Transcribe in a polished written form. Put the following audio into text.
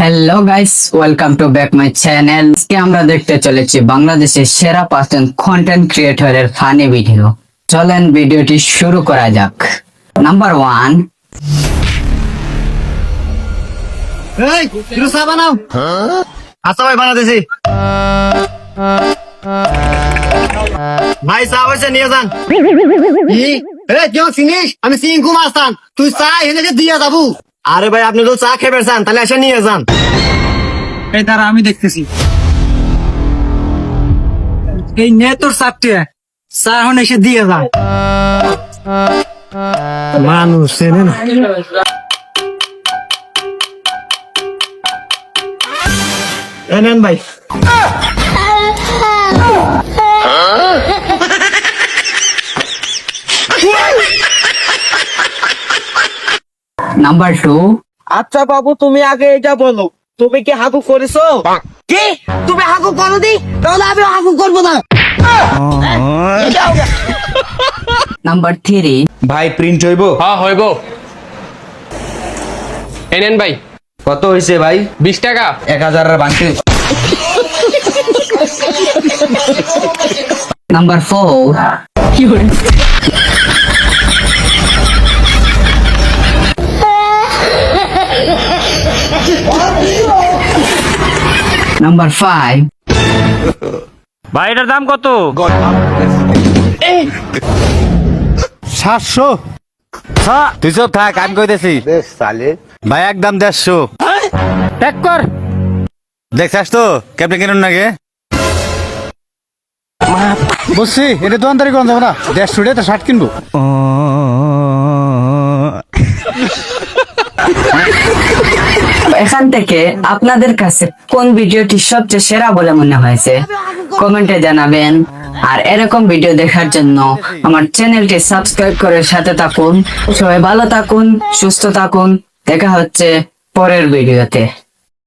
Hello guys, welcome to back my channel. আজকে আমরা দেখতে চলেছি বাংলাদেশের সেরা 5জন কন্টেন্ট ক্রিয়েটরের ফানি ভিডিও। চলেন ভিডিওটি শুরু করা যাক। নাম্বার 1, এই একটু চা বানাও। আচ্ছা ভাই বানাতেছি। ভাই চা হয়েছে নিয়ে যান। কি? কেউ চিনিস? আমি সিংকু মাস্তান। তুই চা এনে দিয়ে যাবো। আরে ভাই আপনি তো চা খেতে চান, তাহলে এসে নিয়ে যান। এই দাঁড়া আমি দেখতেছি। এই নে তোর চারটে চা এখন এসে দিয়ে যা। মানুষ চেনে না। নেন ভাই। নাম্বার 2, আচ্ছা বাবু তুমি আগে এটা বলো, তুমি কি হাগু করেছো? কি তুমি হাগু করো নি? তাহলে আমি হাগু করবো না। নাম্বার 3, ভাই প্রিন্ট হইব? হ্যাঁ হইব। এই নেন ভাই, কত হইছে ভাই? 20 টাকা। 1000 এর বাংতি। নাম্বার 4, নাম্বার 5, ভাই এটার দাম কত? 700। তুই সব থাক, আমি কইতেছি। ভাই একদম 150। প্যাক কর। দেখছাস তো কেমনে কিনুন নাকি? বুঝছি, এটা দোকানদারি কোন যাবো না, 150 তো 60 কিনবো। এখান থেকে আপনাদের কাছে কোন ভিডিওটি সবচেয়ে সেরা বলে মনে হয়েছে কমেন্টে জানাবেন। আর এরকম ভিডিও দেখার জন্য আমার চ্যানেলটি সাবস্ক্রাইব করে সাথে থাকুন। সবাই ভালো থাকুন, সুস্থ থাকুন। দেখা হচ্ছে পরের ভিডিওতে।